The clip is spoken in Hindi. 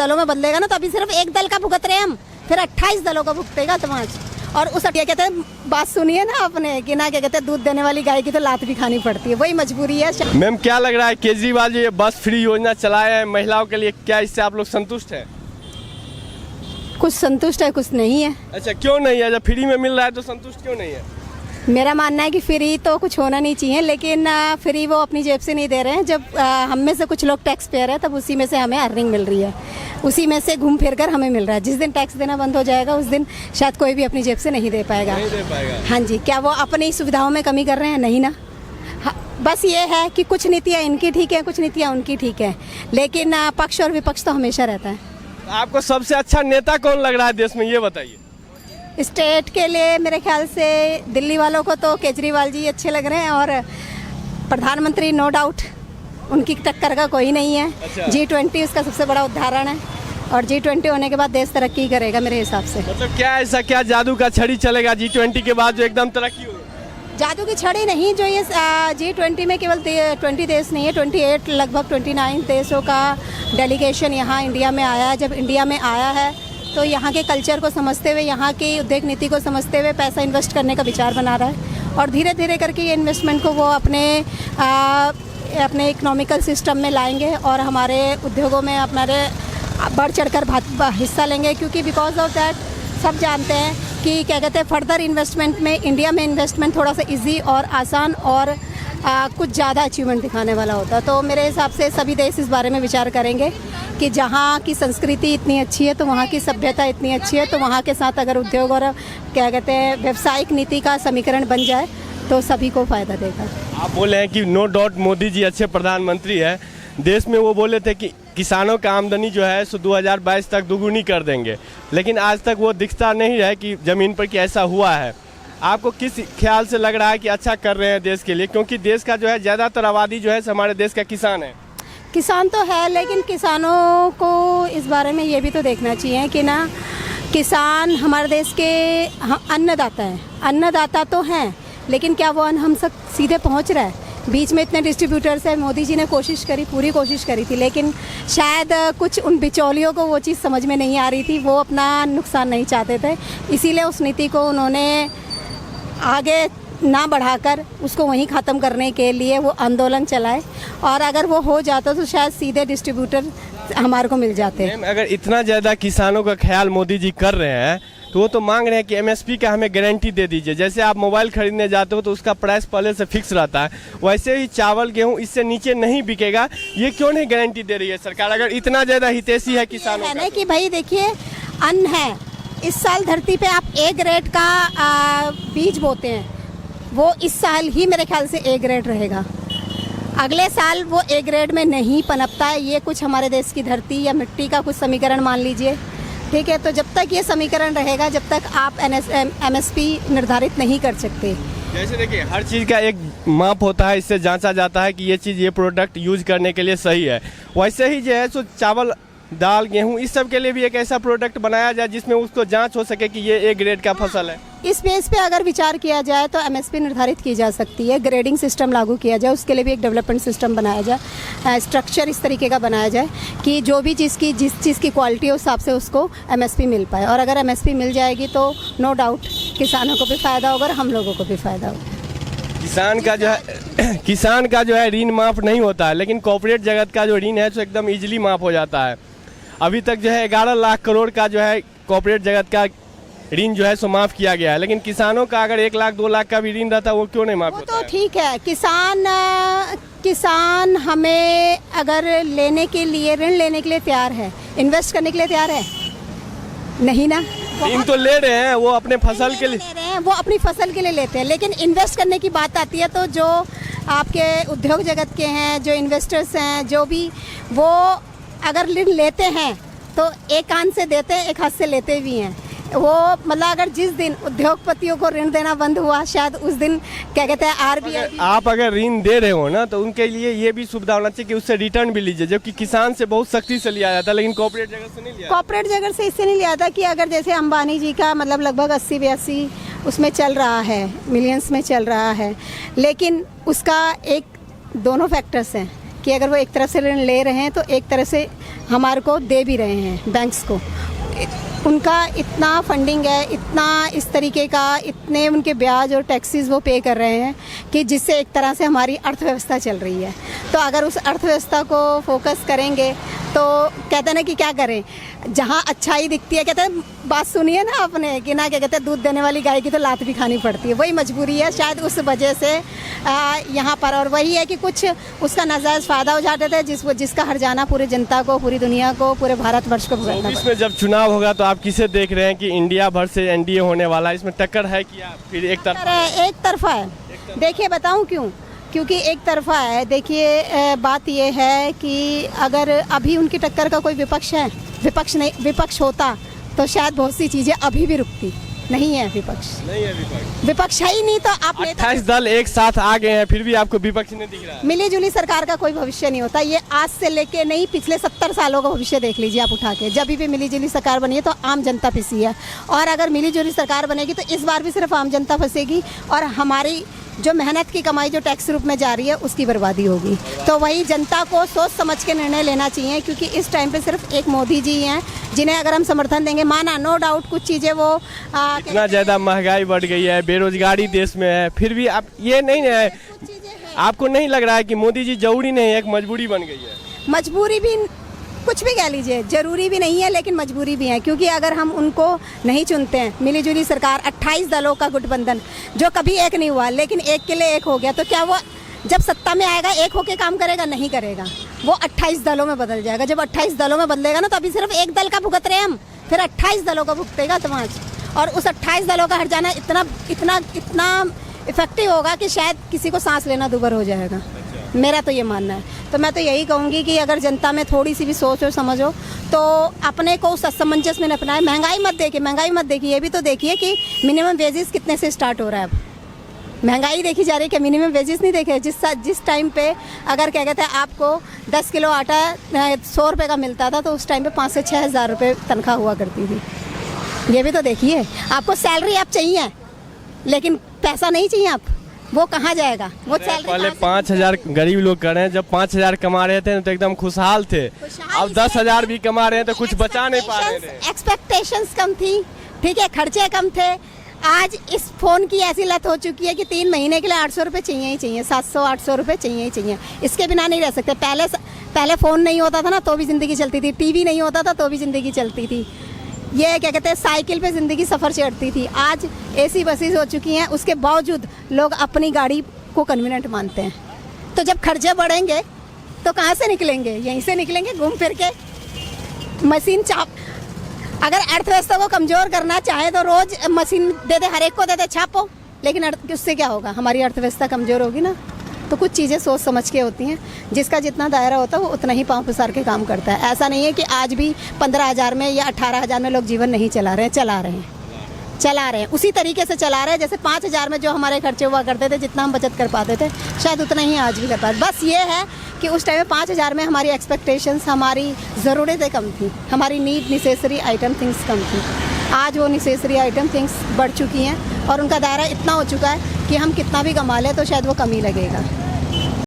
दलों में बदलेगा ना, तो अभी सिर्फ एक दल का भुगत रहे हम, फिर 28 दलों का भुगतेगा समाज। और उस क्या कहते हैं, बात सुनिए ना आपने कि ना क्या कहते हैं, दूध देने वाली गाय की तो लात भी खानी पड़ती है, वही मजबूरी है। मैम क्या लग रहा है केजरीवाल जो ये बस फ्री योजना चलाए हैं महिलाओं के लिए, क्या इससे आप लोग संतुष्ट हैं? कुछ संतुष्ट है, कुछ नहीं है। अच्छा, क्यों नहीं है? जब फ्री में मिल रहा है तो संतुष्ट क्यों नहीं है? मेरा मानना है कि फ्री तो कुछ होना नहीं चाहिए, लेकिन फ्री वो अपनी जेब से नहीं दे रहे हैं। जब हम में से कुछ लोग टैक्स पेयर है, तब उसी में से हमें अर्निंग मिल रही है, उसी में से घूम फिर कर हमें मिल रहा है। जिस दिन टैक्स देना बंद हो जाएगा उस दिन शायद कोई भी अपनी जेब से नहीं दे पाएगा। हाँ जी, क्या वो अपनी सुविधाओं में कमी कर रहे हैं? नहीं ना। हाँ, बस ये है कि कुछ नीतियाँ इनकी ठीक है, कुछ नीतियाँ उनकी ठीक है, लेकिन पक्ष और विपक्ष तो हमेशा रहता है। आपको सबसे अच्छा नेता कौन लग रहा है देश में, ये बताइए। स्टेट के लिए मेरे ख्याल से दिल्ली वालों को तो केजरीवाल जी अच्छे लग रहे हैं, और प्रधानमंत्री नो डाउट उनकी टक्कर का कोई नहीं है। अच्छा। G20 उसका सबसे बड़ा उदाहरण है, और G20 होने के बाद देश तरक्की करेगा मेरे हिसाब से। मतलब क्या ऐसा क्या जादू का छड़ी चलेगा G20 के बाद जो एकदम तरक्की होगी? जादू की छड़ी नहीं, जो ये G20 में केवल 20 देश नहीं है, 28 लगभग 29 देशों का डेलीगेशन यहाँ इंडिया में आया है। जब इंडिया में आया है तो यहाँ के कल्चर को समझते हुए, यहाँ की उद्योग नीति को समझते हुए पैसा इन्वेस्ट करने का विचार बना रहा है, और धीरे धीरे करके ये इन्वेस्टमेंट को वो अपने इकोनॉमिकल सिस्टम में लाएंगे, और हमारे उद्योगों में हमारे बढ़ चढ़कर हिस्सा लेंगे। क्योंकि बिकॉज ऑफ दैट सब जानते हैं कि क्या कहते हैं, फर्दर इन्वेस्टमेंट में इंडिया में इन्वेस्टमेंट थोड़ा सा इजी और आसान और कुछ ज़्यादा अचीवमेंट दिखाने वाला होता है। तो मेरे हिसाब से सभी देश इस बारे में विचार करेंगे कि जहाँ की संस्कृति इतनी अच्छी है, तो वहाँ की सभ्यता इतनी अच्छी है, तो वहाँ के साथ अगर उद्योग और क्या कहते हैं व्यावसायिक नीति का समीकरण बन जाए तो सभी को फ़ायदा देगा। आप बोले हैं कि नो डाउट मोदी जी अच्छे प्रधानमंत्री हैं। देश में वो बोले थे कि किसानों का आमदनी जो है सो 2022 तक दोगुनी कर देंगे, लेकिन आज तक वो दिखता नहीं है कि ज़मीन पर कि ऐसा हुआ है। आपको किस ख्याल से लग रहा है कि अच्छा कर रहे हैं देश के लिए? क्योंकि देश का जो है ज़्यादातर आबादी जो है हमारे देश का किसान है। किसान तो है, लेकिन किसानों को इस बारे में ये भी तो देखना चाहिए कि ना, किसान हमारे देश के अन्नदाता हैं। अन्नदाता तो हैं, लेकिन क्या वो अन्न हम तक सीधे पहुंच रहा है? बीच में इतने डिस्ट्रीब्यूटर्स हैं, मोदी जी ने कोशिश करी, पूरी कोशिश करी थी, लेकिन शायद कुछ उन बिचौलियों को वो चीज़ समझ में नहीं आ रही थी, वो अपना नुकसान नहीं चाहते थे, इसीलिए उस नीति को उन्होंने आगे ना बढ़ाकर उसको वहीं ख़त्म करने के लिए वो आंदोलन चलाए, और अगर वो हो जाता तो शायद सीधे डिस्ट्रीब्यूटर हमारे को मिल जाते हैं। अगर इतना ज़्यादा किसानों का ख्याल मोदी जी कर रहे हैं तो वो तो मांग रहे हैं कि MSP का हमें गारंटी दे दीजिए। जैसे आप मोबाइल खरीदने जाते हो तो उसका प्राइस पहले से फिक्स रहता है, वैसे ही चावल गेहूं इससे नीचे नहीं बिकेगा। ये क्यों नहीं गारंटी दे रही है सरकार, अगर इतना ज़्यादा हितैषी है किसानों का? कि भाई देखिए, अन्न है, इस साल धरती पे आप A ग्रेड का बीज बोते हैं, वो इस साल ही मेरे ख्याल से A ग्रेड रहेगा, अगले साल वो A ग्रेड में नहीं पनपता है। ये कुछ हमारे देश की धरती या मिट्टी का कुछ समीकरण मान लीजिए, ठीक है? तो जब तक ये समीकरण रहेगा, जब तक आप MSP निर्धारित नहीं कर सकते। जैसे देखिए, हर चीज़ का एक माप होता है, इससे जांचा जाता है कि ये चीज़, ये प्रोडक्ट यूज करने के लिए सही है। वैसे ही जो है सो चावल, दाल, गेहूं, इस सब के लिए भी एक ऐसा प्रोडक्ट बनाया जाए जिसमें उसको जांच हो सके कि ये A ग्रेड का फसल है। इस बेस पे अगर विचार किया जाए तो MSP निर्धारित की जा सकती है, ग्रेडिंग सिस्टम लागू किया जाए, उसके लिए भी एक डेवलपमेंट सिस्टम बनाया जाए, स्ट्रक्चर इस तरीके का बनाया जाए कि जो भी चीज़ की जिस चीज़ की क्वालिटी है उस हिसाब से उसको MSP मिल पाए। और अगर MSP मिल जाएगी तो नो डाउट किसानों को भी फ़ायदा होगा और हम लोगों को भी फ़ायदा होगा। किसान का जो है ऋण माफ़ नहीं होता है, लेकिन कॉर्पोरेट जगत का जो ऋण है तो एकदम ईजिली माफ़ हो जाता है। अभी तक जो है 11 लाख करोड़ का जो है कॉर्पोरेट जगत का ऋण जो है सो माफ़ किया गया है, लेकिन किसानों का अगर 1 लाख 2 लाख का भी ऋण रहता है वो क्यों नहीं माफ़ होता है? तो ठीक है, किसान हमें अगर लेने के लिए, ऋण लेने के लिए तैयार है, इन्वेस्ट करने के लिए तैयार है नहीं ना? ऋण तो ले रहे हैं, वो अपने फसल के लिए ले रहे हैं, वो अपनी फसल के लिए लेते हैं, लेकिन इन्वेस्ट करने की बात आती है तो जो आपके उद्योग जगत के हैं, जो इन्वेस्टर्स हैं, जो भी, वो अगर ऋण लेते हैं तो एक कान से देते हैं, एक हाथ से लेते भी हैं। वो मतलब अगर जिस दिन उद्योगपतियों को ऋण देना बंद हुआ, शायद उस दिन क्या कहते हैं RBI, आप अगर ऋण दे रहे हो ना तो उनके लिए ये भी सुविधा होना चाहिए कि उससे रिटर्न भी लीजिए, जबकि किसान से बहुत सख्ती से लिया जाता है, लेकिन कॉर्पोरेट जगत से नहीं लिया। कॉर्पोरेट जगत से इससे नहीं लिया था कि अगर जैसे अंबानी जी का मतलब लगभग 80-82 उसमें चल रहा है, मिलियंस में चल रहा है, लेकिन उसका एक दोनों फैक्टर्स हैं कि अगर वो एक तरफ से ऋण ले रहे हैं तो एक तरफ से हमारे को दे भी रहे हैं बैंक्स को। उनका इतना फंडिंग है, इतना इस तरीके का, इतने उनके ब्याज और टैक्सेस वो पे कर रहे हैं कि जिससे एक तरह से हमारी अर्थव्यवस्था चल रही है। तो अगर उस अर्थव्यवस्था को फोकस करेंगे तो कहते हैं ना कि क्या करें, जहाँ अच्छाई दिखती है, कहते हैं बात सुनिए ना आपने कि ना, क्या कहते हैं दूध देने वाली गाय की तो लात भी खानी पड़ती है। वही मजबूरी है शायद, उस वजह से यहाँ पर। और वही है कि कुछ उसका नाजायज़ फ़ायदा उठाते थे जिसका हर्जाना पूरी जनता को, पूरी दुनिया को, पूरे भारतवर्ष को भुगतना पड़ा। इसमें जब चुनाव होगा तो आप किसे देख रहे हैं कि इंडिया भर से एनडीए होने वाला है, इसमें टक्कर है कि फिर एक तरफा है? देखिए बताऊँ क्यों, क्योंकि एक तरफा है। देखिए बात ये है कि अगर अभी उनकी टक्कर का कोई विपक्ष होता तो शायद बहुत सी चीज़ें अभी भी रुकती। नहीं है विपक्ष, विपक्ष है ही नहीं। तो आप 28 दल एक साथ आ गए हैं, फिर भी आपको विपक्ष नहीं दिख रहा है। मिली जुली सरकार का कोई भविष्य नहीं होता। ये आज से लेके नहीं, पिछले 70 सालों का भविष्य देख लीजिए आप उठा के। जब भी मिली जुली सरकार बनी है तो आम जनता पिसी है, और अगर मिली जुली सरकार बनेगी तो इस बार भी सिर्फ आम जनता फंसेगी, और हमारी जो मेहनत की कमाई जो टैक्स रूप में जा रही है उसकी बर्बादी होगी। तो वही जनता को सोच समझ के निर्णय लेना चाहिए, क्योंकि इस टाइम पे सिर्फ एक मोदी जी हैं जिन्हें अगर हम समर्थन देंगे, माना नो डाउट कुछ चीज़ें वो इतना ज़्यादा महंगाई बढ़ गई है, बेरोजगारी देश में है, फिर भी आप ये नहीं है, आपको नहीं लग रहा है कि मोदी जी जरूरी नहीं है, एक मजबूरी बन गई है? मजबूरी भी कुछ भी कह लीजिए, जरूरी भी नहीं है लेकिन मजबूरी भी है, क्योंकि अगर हम उनको नहीं चुनते हैं, मिली जुली सरकार 28 दलों का गठबंधन जो कभी एक नहीं हुआ लेकिन एक के लिए एक हो गया, तो क्या वो जब सत्ता में आएगा एक होके काम करेगा? नहीं करेगा, वो 28 दलों में बदल जाएगा। जब 28 दलों में बदलेगा ना, तो अभी सिर्फ एक दल का भुगत रहे हम, फिर 28 दलों का भुगतेगा समाज, और उस 28 दलों का हट जाना इतना इतना इतना इफेक्टिव होगा कि शायद किसी को सांस लेना दूभर हो जाएगा। मेरा तो ये मानना है। तो मैं तो यही कहूँगी कि अगर जनता में थोड़ी सी भी सोच और समझ हो तो अपने को उस असमंजस में न अपनाए। महंगाई मत देखिए, ये भी तो देखिए कि मिनिमम वेजेस कितने से स्टार्ट हो रहा है। अब महंगाई देखी जा रही है, क्या मिनिमम वेजेस नहीं देखे? जिस टाइम पे अगर क्या कहते हैं आपको 10 किलो आटा 100 रुपये का मिलता था, तो उस टाइम पे 5 से 6 हज़ार रुपये तनख्वाह हुआ करती थी। ये भी तो देखिए, आपको सैलरी आप चाहिए लेकिन पैसा नहीं चाहिए, आप वो कहाँ जाएगा? वो पहले 5,000 गरीब लोग कर रहे हैं, जब 5,000 कमा रहे थे तो एकदम खुशहाल थे, अब 10,000 भी कमा रहे हैं तो कुछ बचा नहीं पा रहे थे। एक्सपेक्टेशंस कम थी, ठीक है, खर्चे कम थे। आज इस फ़ोन की ऐसी लत हो चुकी है कि 3 महीने के लिए 800 रुपये चाहिए ही चाहिए, 700-800 रुपये चाहिए ही चाहिए। इसके बिना नहीं रह सकते। पहले फ़ोन नहीं होता था ना तो भी ज़िंदगी चलती थी, टीवी नहीं होता था तो भी ज़िंदगी चलती थी, ये क्या कहते हैं साइकिल पे ज़िंदगी सफ़र चढ़ती थी। आज एसी बसेस हो चुकी हैं, उसके बावजूद लोग अपनी गाड़ी को कन्वीनियंट मानते हैं। तो जब खर्चे बढ़ेंगे तो कहाँ से निकलेंगे? यहीं से निकलेंगे, घूम फिर के। मशीन चाप, अगर अर्थव्यवस्था को कमज़ोर करना चाहे तो रोज़ मशीन दे दे, हर एक को दे दे, छापो, लेकिन उससे क्या होगा? हमारी अर्थव्यवस्था कमज़ोर होगी ना। तो कुछ चीज़ें सोच समझ के होती हैं, जिसका जितना दायरा होता है वो उतना ही पाँव पसार के काम करता है। ऐसा नहीं है कि आज भी 15,000 में या 18,000 में लोग जीवन नहीं चला रहे हैं, उसी तरीके से चला रहे हैं जैसे 5,000 में जो हमारे खर्चे हुआ करते थे, जितना हम बचत कर पाते थे, शायद उतना ही आज भी कर पाते। बस ये है कि उस टाइम में 5,000 में हमारी एक्सपेक्टेशंस, हमारी ज़रूरतें कम थी, हमारी need necessary item things come थी। आज वो नेसेसरी आइटम थिंग्स बढ़ चुकी हैं और उनका दायरा इतना हो चुका है कि हम कितना भी कमा लें तो शायद वो कम ही लगेगा।